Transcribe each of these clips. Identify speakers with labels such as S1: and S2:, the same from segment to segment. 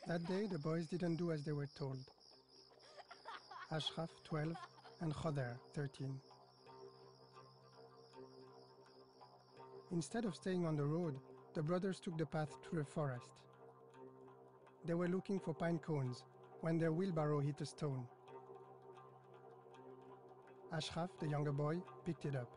S1: That day, the boys didn't do as they were told. Ashraf, 12, and Khader, 13. Instead of staying on the road, the brothers took the path through the forest. They were looking for pine cones when their wheelbarrow hit a stone. Ashraf, the younger boy, picked it up.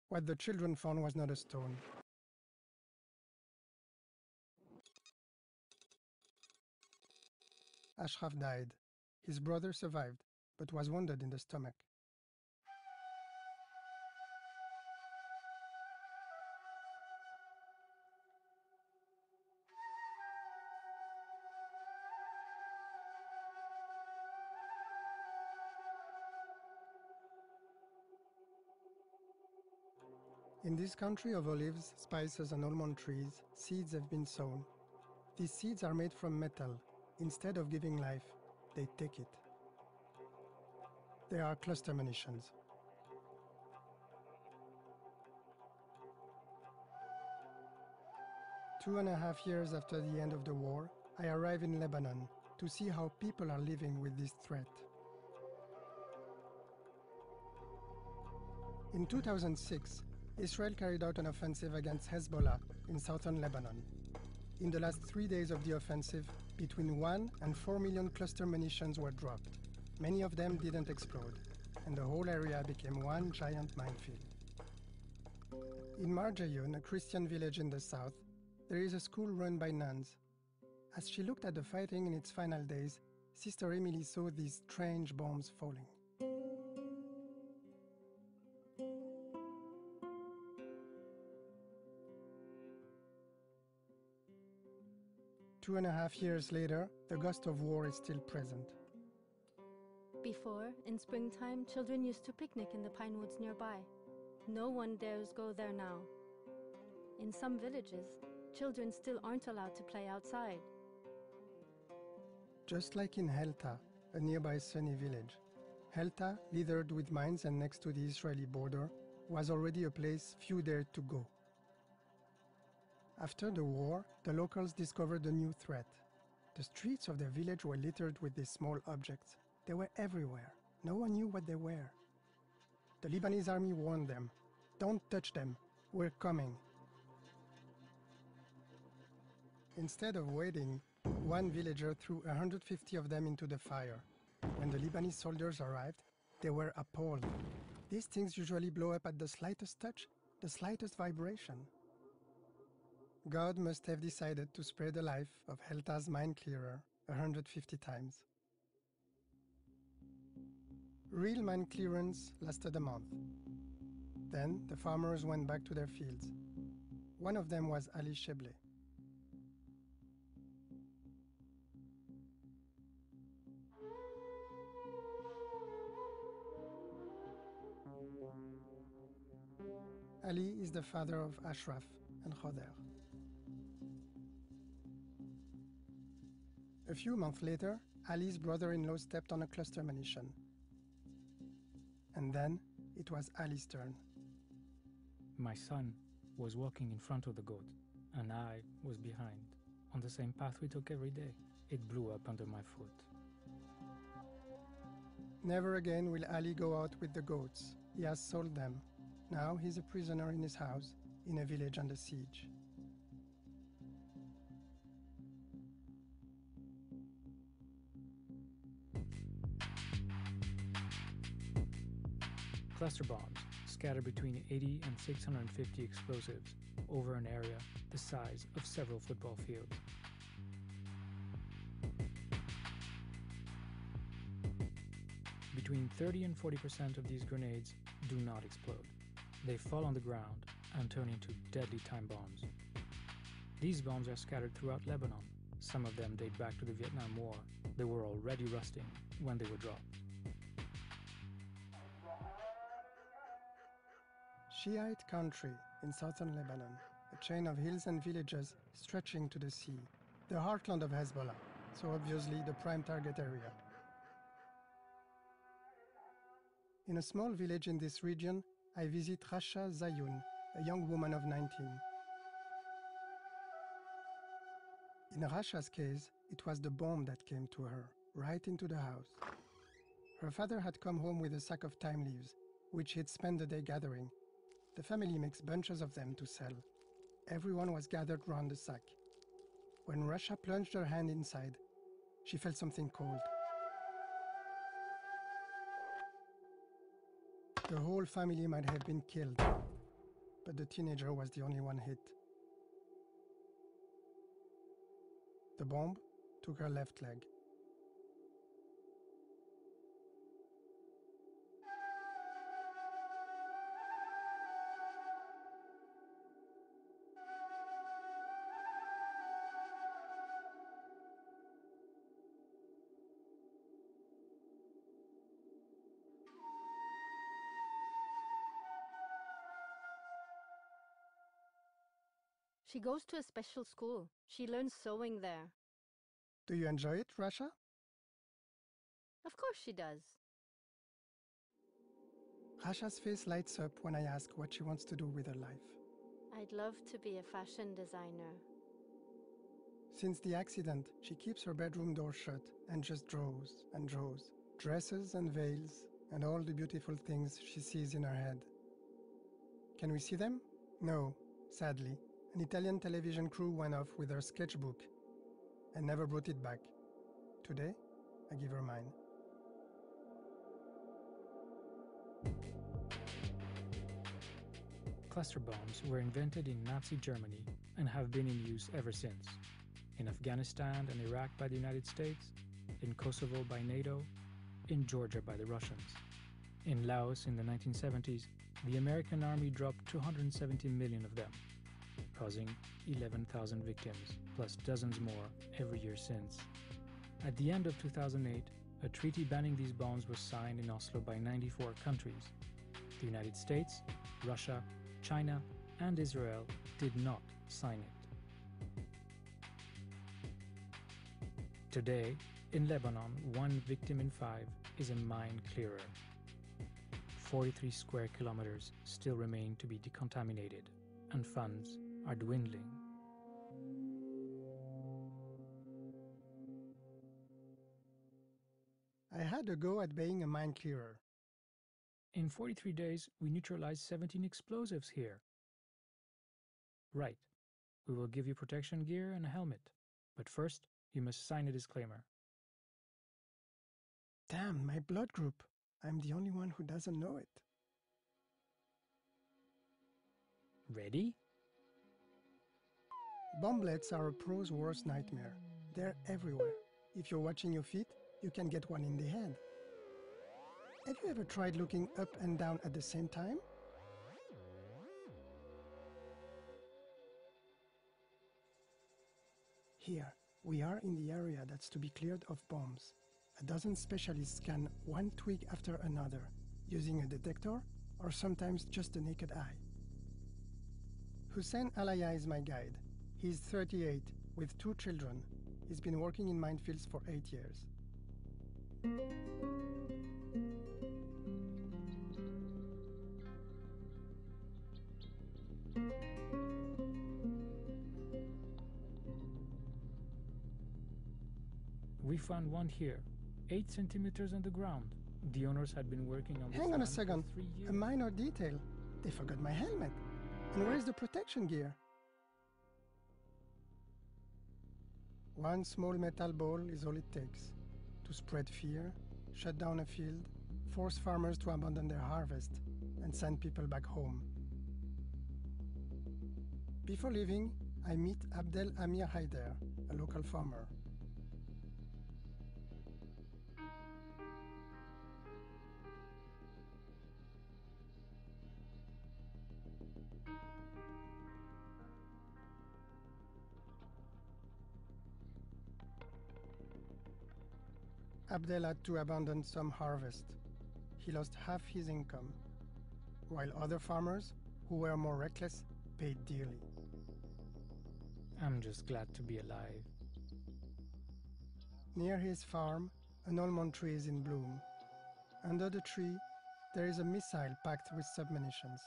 S1: What the children found was not a stone. Ashraf died. His brother survived, but was wounded in the stomach. In this country of olives, spices, and almond trees, seeds have been sown. These seeds are made from metal. Instead of giving life, they take it. They are cluster munitions. Two and a half years after the end of the war, I arrive in Lebanon to see how people are living with this threat. In 2006, Israel carried out an offensive against Hezbollah in southern Lebanon. In the last 3 days of the offensive, between 1 and 4 million cluster munitions were dropped. Many of them didn't explode, and the whole area became one giant minefield. In Marjayun, a Christian village in the south, there is a school run by nuns. As she looked at the fighting in its final days, Sister Emily saw these strange bombs falling. Two and a half years later, the ghost of war is still present.
S2: Before, in springtime, children used to picnic in the pine woods nearby. No one dares go there now. In some villages, children still aren't allowed to play outside.
S1: Just like in Helta, a nearby sunny village. Helta, littered with mines and next to the Israeli border, was already a place few dared to go. After the war, the locals discovered a new threat. The streets of their village were littered with these small objects. They were everywhere. No one knew what they were. The Lebanese army warned them, "Don't touch them, we're coming." Instead of waiting, one villager threw 150 of them into the fire. When the Lebanese soldiers arrived, they were appalled. These things usually blow up at the slightest touch, the slightest vibration. God must have decided to spare the life of Helta's mine clearer 150 times. Real mine clearance lasted a month. Then the farmers went back to their fields. One of them was Ali Sheble. Ali is the father of Ashraf and Khader. A few months later, Ali's brother-in-law stepped on a cluster munition. And then it was Ali's turn.
S3: My son was walking in front of the goat, and I was behind, on the same path we took every day. It blew up under my foot.
S1: Never again will Ali go out with the goats. He has sold them. Now he's a prisoner in his house, in a village under siege.
S3: Cluster bombs scatter between 80 and 650 explosives over an area the size of several football fields. Between 30 and 40% of these grenades do not explode. They fall on the ground and turn into deadly time bombs. These bombs are scattered throughout Lebanon. Some of them date back to the Vietnam War. They were already rusting when they were dropped.
S1: Shiite country in southern Lebanon, a chain of hills and villages stretching to the sea, the heartland of Hezbollah, so obviously the prime target area. In a small village in this region, I visit Rasha Zayun, a young woman of 19. In Rasha's case, it was the bomb that came to her, right into the house. Her father had come home with a sack of thyme leaves, which he'd spent the day gathering. The family makes bunches of them to sell. Everyone was gathered round the sack. When Rasha plunged her hand inside, she felt something cold. The whole family might have been killed, but the teenager was the only one hit. The bomb took her left leg.
S2: She goes to a special school. She learns sewing there.
S1: Do you enjoy it, Rasha?
S2: Of course she does.
S1: Rasha's face lights up when I ask what she wants to do with her life.
S2: I'd love to be a fashion designer.
S1: Since the accident, she keeps her bedroom door shut and just draws and draws. Dresses and veils and all the beautiful things she sees in her head. Can we see them? No, sadly. An Italian television crew went off with her sketchbook and never brought it back. Today, I give her mine.
S3: Cluster bombs were invented in Nazi Germany and have been in use ever since. In Afghanistan and Iraq by the United States, in Kosovo by NATO, in Georgia by the Russians. In Laos in the 1970s, the American Army dropped 270 million of them, causing 11,000 victims, plus dozens more every year since. At the end of 2008, a treaty banning these bombs was signed in Oslo by 94 countries. The United States, Russia, China, and Israel did not sign it. Today, in Lebanon, 1 victim in 5 is a mine clearer. 43 square kilometers still remain to be decontaminated, and funds are dwindling.
S1: I had a go at being a mine clearer.
S3: In 43 days, we neutralized 17 explosives here. Right. We will give you protection gear and a helmet. But first, you must sign a disclaimer.
S1: Damn, my blood group. I'm the only one who doesn't know it.
S3: Ready?
S1: Bomblets are a pro's worst nightmare. They're everywhere. If you're watching your feet, you can get one in the head. Have you ever tried looking up and down at the same time? Here, we are in the area that's to be cleared of bombs. A dozen specialists scan one twig after another, using a detector or sometimes just the naked eye. Hussein Alaya is my guide. He's 38, with 2 children. He's been working in minefields for 8 years.
S3: We found one here, 8 centimeters on the ground. The owners had been working on this
S1: Hang on a
S3: land
S1: second.
S3: for 3 years.
S1: A minor detail. They forgot my helmet. And where's the protection gear? One small metal ball is all it takes to spread fear, shut down a field, force farmers to abandon their harvest, and send people back home. Before leaving, I meet Abdel Amir Haider, a local farmer. Abdel had to abandon some harvest. He lost half his income, while other farmers, who were more reckless, paid dearly.
S3: I'm just glad to be alive.
S1: Near his farm, an almond tree is in bloom. Under the tree, there is a missile packed with submunitions.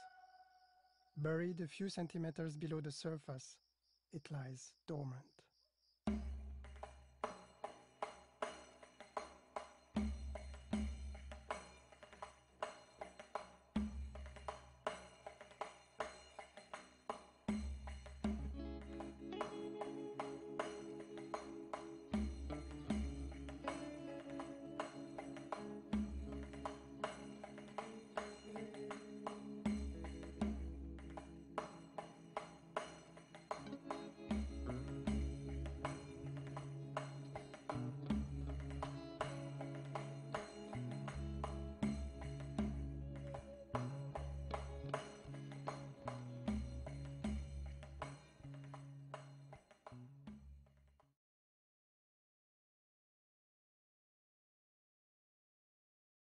S1: Buried a few centimeters below the surface, it lies dormant.